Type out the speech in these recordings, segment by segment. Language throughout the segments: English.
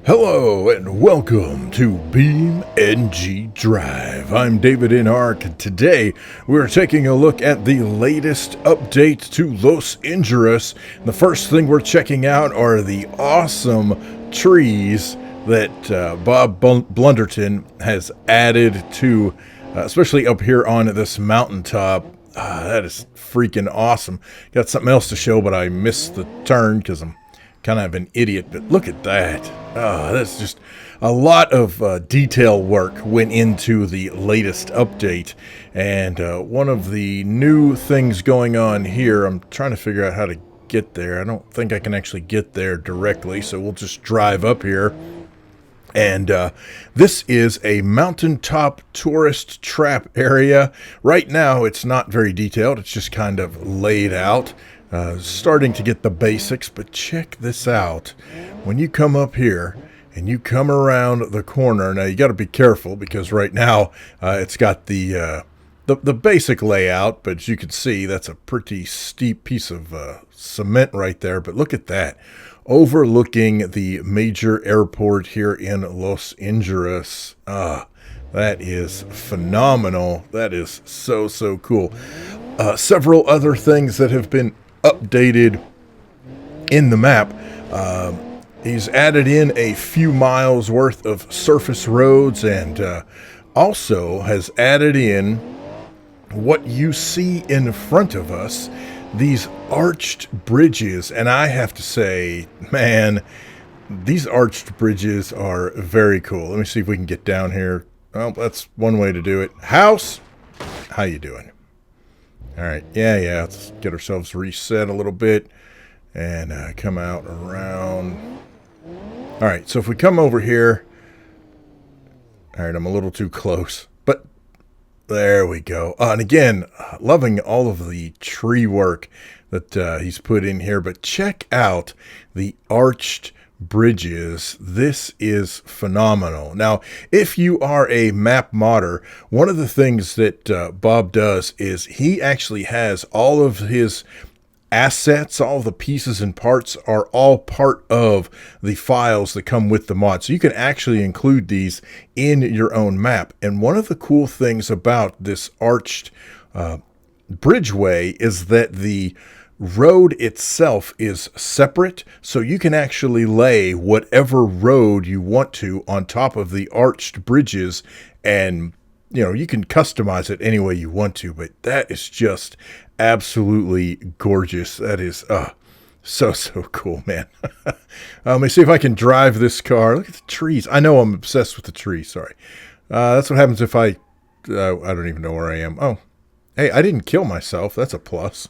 Hello and welcome to BeamNg Drive. I'm davidinark, and today we're taking a look at the latest update to Los Injurus. The first thing we're checking out are the awesome trees that Bob Blunderton has added to, especially up here on this mountaintop. That is freaking awesome. Got something else to show, but I missed the turn because I'm kind of an idiot, but look at that. That's just a lot of detail work went into the latest update. And one of the new things going on here, I'm trying to figure out how to get there. I don't think I can actually get there directly, so we'll just drive up here. And this is a mountaintop tourist trap area. Right now, it's not very detailed. It's just kind of laid out. Starting to get the basics, but check this out. When you come up here and you come around the corner, now you got to be careful because right now it's got the basic layout, but as you can see, that's a pretty steep piece of cement right there. But look at that, overlooking the major airport here in Los Injurus. That is phenomenal. That is so cool. Several other things that have been updated in the map. He's added in a few miles worth of surface roads, and also has added in what you see in front of us, these arched bridges. And I have to say, man, these arched bridges are very cool. Let me see if we can get down here. Well, that's one way to do it. House, how you doing? All right, yeah, let's get ourselves reset a little bit and come out around. All right, so if we come over here, all right, I'm a little too close, but there we go. And again, loving all of the tree work that he's put in here, but check out the arched bridges. This is phenomenal. Now, if you are a map modder, one of the things that Bob does is he actually has all of his assets, all of the pieces and parts are all part of the files that come with the mod. So you can actually include these in your own map. And one of the cool things about this arched bridgeway is that the road itself is separate, so you can actually lay whatever road you want to on top of the arched bridges, and you can customize it any way you want to. But that is just absolutely gorgeous. That is so cool, man. Let me see if I can drive this car. Look at the trees. I know I'm obsessed with the trees. Sorry. That's what happens if I don't even know where I am. Oh, hey, I didn't kill myself. That's a plus.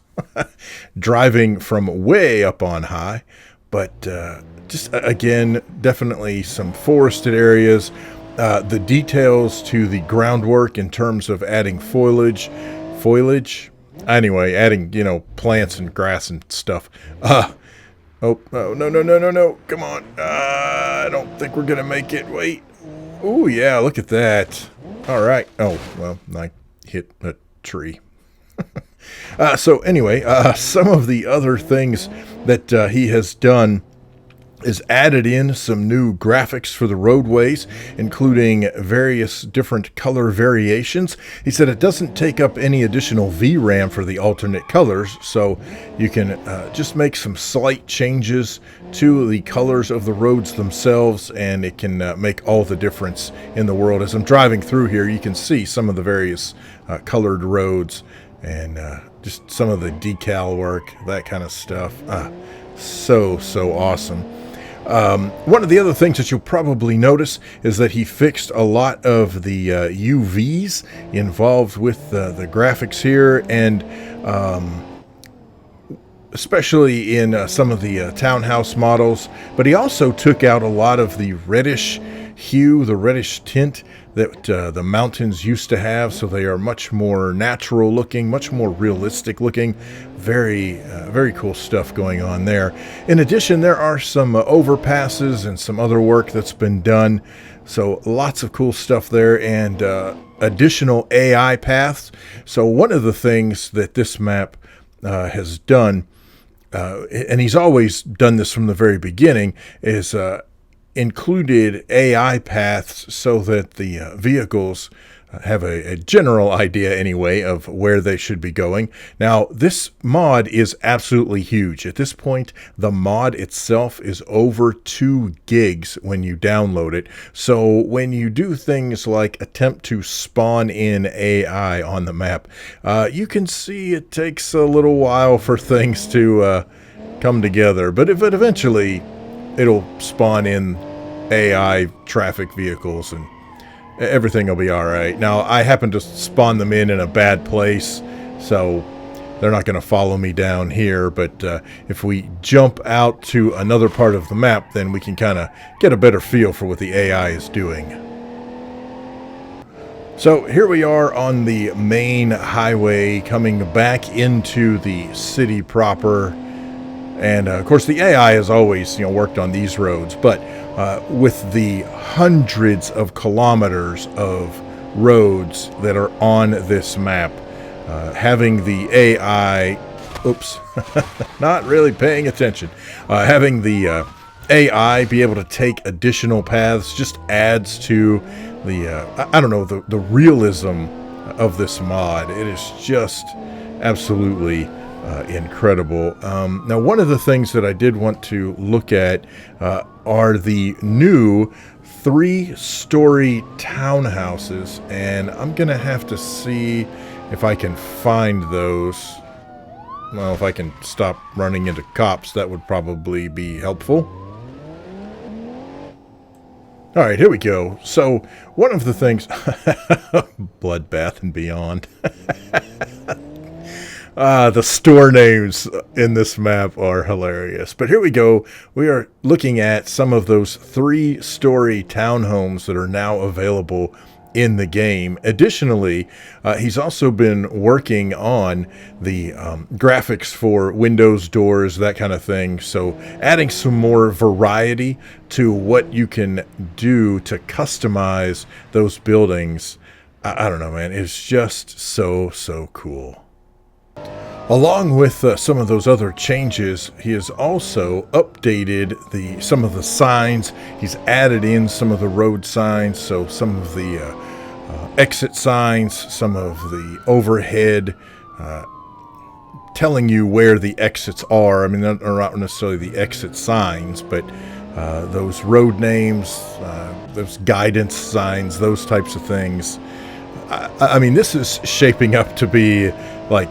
Driving from way up on high. But just, again, definitely some forested areas. The details to the groundwork in terms of adding foliage. Anyway, adding, plants and grass and stuff. Oh, no. Come on. I don't think we're going to make it. Wait. Oh, yeah, look at that. All right. Oh, well, I hit a tree. So anyway, some of the other things that he has done is added in some new graphics for the roadways, including various different color variations. He said it doesn't take up any additional VRAM for the alternate colors, so you can just make some slight changes to the colors of the roads themselves, and it can make all the difference in the world. As I'm driving through here, you can see some of the various colored roads and just some of the decal work, that kind of stuff. So awesome. One of the other things that you'll probably notice is that he fixed a lot of the UVs involved with the graphics here, and especially in some of the townhouse models. But he also took out a lot of the reddish hue, the reddish tint that the mountains used to have, so they are much more natural looking, much more realistic looking. Very cool stuff going on there. In addition, there are some overpasses and some other work that's been done, so lots of cool stuff there, and additional AI paths. So one of the things that this map has done, and he's always done this from the very beginning, is included AI paths so that the vehicles have a general idea anyway of where they should be going. Now, this mod is absolutely huge. At this point, the mod itself is over 2 gigs when you download it. So when you do things like attempt to spawn in AI on the map, you can see it takes a little while for things to come together. But eventually, it'll spawn in AI traffic vehicles and everything will be all right. Now, I happen to spawn them in a bad place, so they're not going to follow me down here. But if we jump out to another part of the map, then we can kind of get a better feel for what the AI is doing. So here we are on the main highway coming back into the city proper. And of course, the AI has always, worked on these roads, but with the hundreds of kilometers of roads that are on this map, having the AI, not really paying attention, having the AI be able to take additional paths just adds to the, the realism of this mod. It is just absolutely incredible. Now, one of the things that I did want to look at are the new 3-story townhouses, and I'm gonna have to see if I can find those. Well, if I can stop running into cops, that would probably be helpful. All right, here we go. So one of the things, Bloodbath and Beyond. The store names in this map are hilarious. But here we go. We are looking at some of those 3-story townhomes that are now available in the game. Additionally, he's also been working on the graphics for windows, doors, that kind of thing. So adding some more variety to what you can do to customize those buildings. I don't know, man. It's just so cool. Along with some of those other changes, he has also updated some of the signs. He's added in some of the road signs, so some of the exit signs, some of the overhead telling you where the exits are. I mean, they're not necessarily the exit signs, but those road names, those guidance signs, those types of things. I mean, this is shaping up to be like,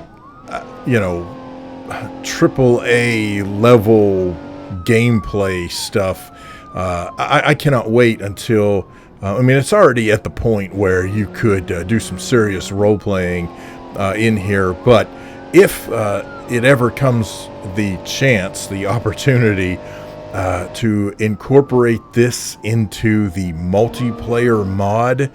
AAA level gameplay stuff. I cannot wait until, it's already at the point where you could do some serious role-playing in here, but if it ever comes the chance, the opportunity to incorporate this into the multiplayer mod,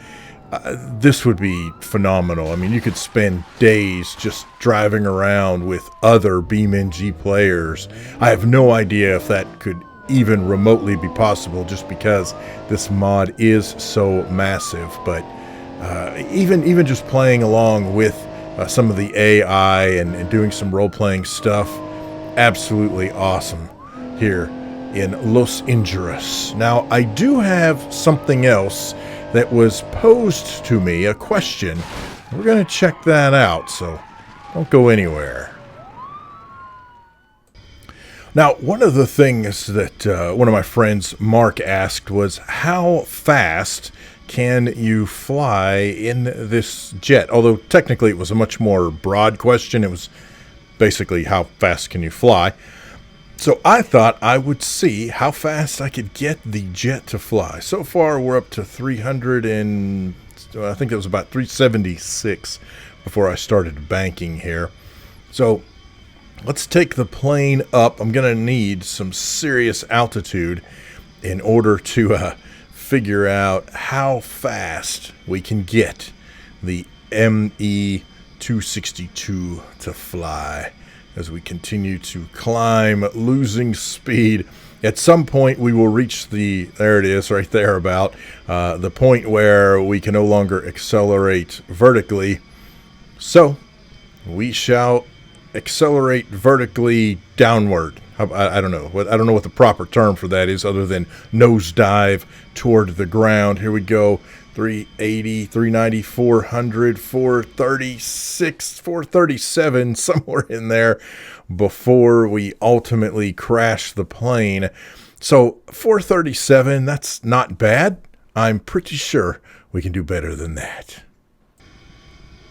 this would be phenomenal. I mean, you could spend days just driving around with other BeamNG players. I have no idea if that could even remotely be possible, just because this mod is so massive. But even just playing along with some of the AI and doing some role-playing stuff, absolutely awesome here in Los Injurus. Now, I do have something else that was posed to me, a question. We're going to check that out, so don't go anywhere. Now, one of the things that one of my friends, Mark, asked was, how fast can you fly in this jet? Although technically it was a much more broad question. It was basically, how fast can you fly? So I thought I would see how fast I could get the jet to fly. So far, we're up to 300 and I think it was about 376 before I started banking here. So let's take the plane up. I'm going to need some serious altitude in order to figure out how fast we can get the ME-262 to fly. As we continue to climb, losing speed. At some point, we will reach there it is, right there about, the point where we can no longer accelerate vertically. So, we shall accelerate vertically downward. I don't know what the proper term for that is other than nosedive toward the ground. Here we go. 380, 390, 400, 436, 437, somewhere in there before we ultimately crash the plane. So 437, that's not bad. I'm pretty sure we can do better than that.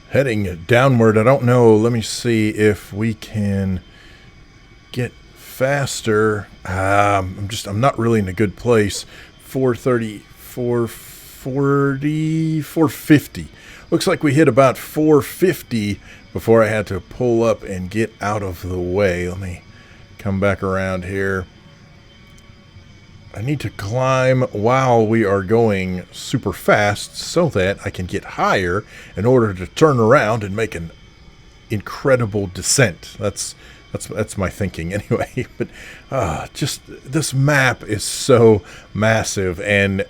Heading downward, I don't know. Let me see if we can get faster. I'm not really in a good place. 430, 440, 450. Looks like we hit about 450 before I had to pull up and get out of the way. Let me come back around here. I need to climb while we are going super fast so that I can get higher in order to turn around and make an incredible descent. That's my thinking anyway. But just this map is so massive, and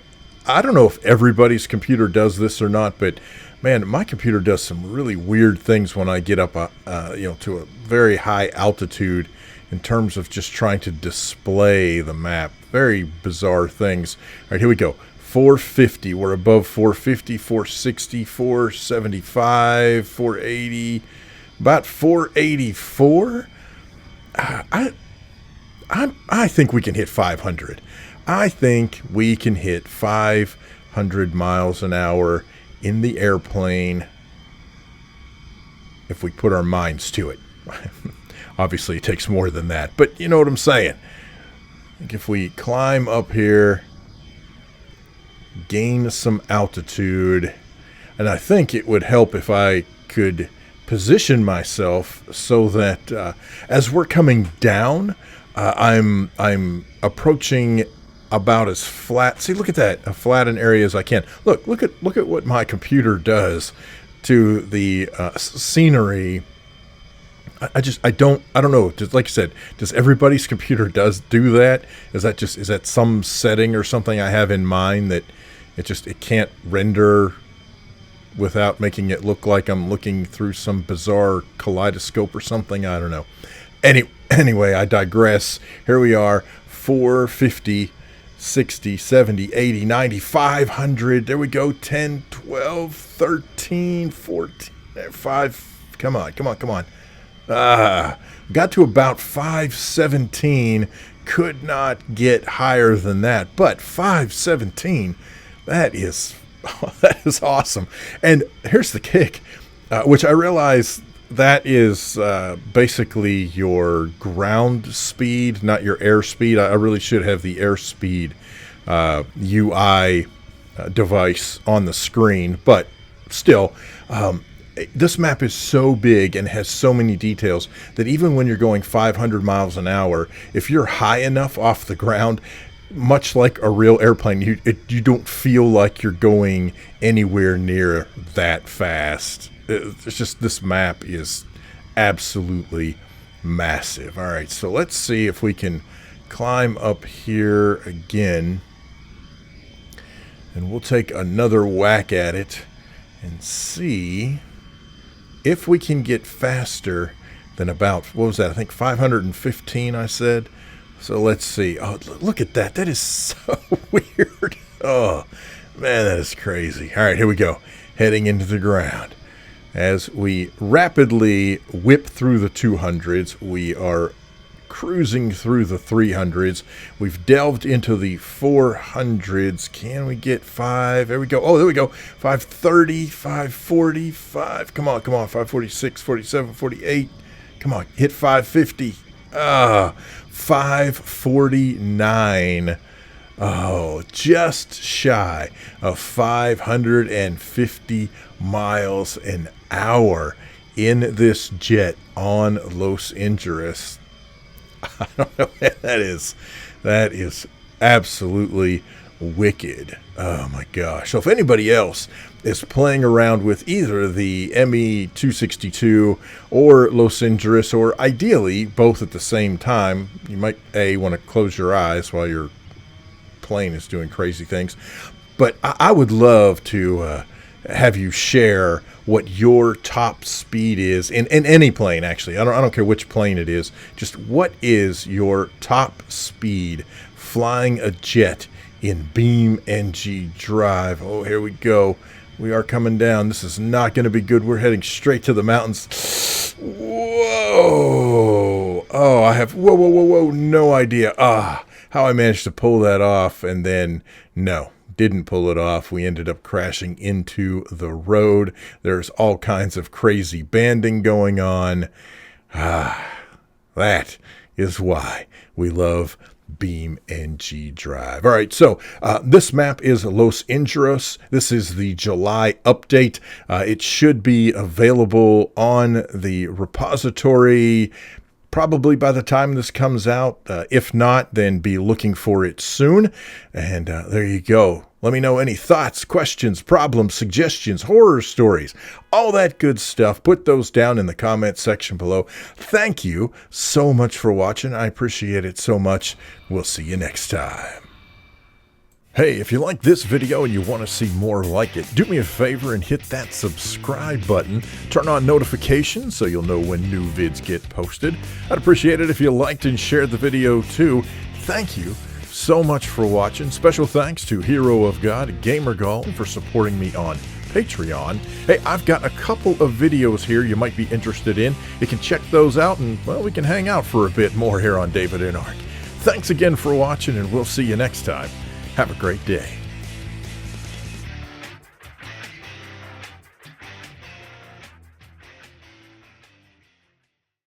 I don't know if everybody's computer does this or not, but man, my computer does some really weird things when I get up to a very high altitude in terms of just trying to display the map. Very bizarre things. All right, here we go. 450. We're above 450, 460, 475, 480, about 484. I think we can hit 500. I think we can hit 500 miles an hour in the airplane if we put our minds to it. Obviously, it takes more than that, but you know what I'm saying. I think if we climb up here, gain some altitude, and I think it would help if I could position myself so that as we're coming down, I'm approaching about as flat. See, look at that, a flat an area as I can. Look at what my computer does to the scenery. I don't know. Just like I said, does everybody's computer do that? Is that some setting or something I have in mind that it can't render without making it look like I'm looking through some bizarre kaleidoscope or something? I don't know. Anyway, I digress. Here we are, 450, 60, 70, 80, 90, 500. There we go, 10, 12, 13, 14, 5. Come on. Got to about 517. Could not get higher than that, but 517, that is awesome. And here's the kick, which I realize that is basically your ground speed, not your air speed. I really should have the airspeed UI device on the screen, but still, this map is so big and has so many details that even when you're going 500 miles an hour, if you're high enough off the ground, much like a real airplane, you don't feel like you're going anywhere near that fast. It's just, this map is absolutely massive. All right, so let's see if we can climb up here again, and we'll take another whack at it and see if we can get faster than about, what was that? I think 515 I said. So let's see. Oh, look at that. That is so weird. Oh, man, that is crazy. All right, here we go. Heading into the ground. As we rapidly whip through the 200s, we are cruising through the 300s. We've delved into the 400s. Can we get 5? There we go. Oh, there we go. 530, 540, 5. Come on. 546, 47, 48. Come on. Hit 550. 549. Oh, just shy of 550 miles an hour in this jet on Los Injurus. I don't know what that is. That is absolutely wicked. Oh my gosh. So if anybody else is playing around with either the ME262 or Los Injurus, or ideally both at the same time, you might want to close your eyes while your plane is doing crazy things. But I would love to have you share what your top speed is in any plane. Actually, I don't care which plane it is. Just what is your top speed flying a jet in BeamNg Drive? Oh, here we go. We are coming down. This is not going to be good. We're heading straight to the mountains. Whoa! Oh, I have whoa! No idea. How I managed to pull that off, and then no. Didn't pull it off. We ended up crashing into the road. There's all kinds of crazy banding going on. That is why we love BeamNg Drive. All right, so this map is Los Injurus. This is the July update. It should be available on the repository probably by the time this comes out. If not, then be looking for it soon. And there you go. Let me know any thoughts, questions, problems, suggestions, horror stories, all that good stuff. Put those down in the comment section below. Thank you so much for watching. I appreciate it so much. We'll see you next time. Hey, if you like this video and you want to see more like it, do me a favor and hit that subscribe button. Turn on notifications so you'll know when new vids get posted. I'd appreciate it if you liked and shared the video too. Thank you so much for watching. Special thanks to Hero of God, GamerGull, for supporting me on Patreon. Hey, I've got a couple of videos here you might be interested in. You can check those out and, well, we can hang out for a bit more here on davidinark. Thanks again for watching, and we'll see you next time. Have a great day.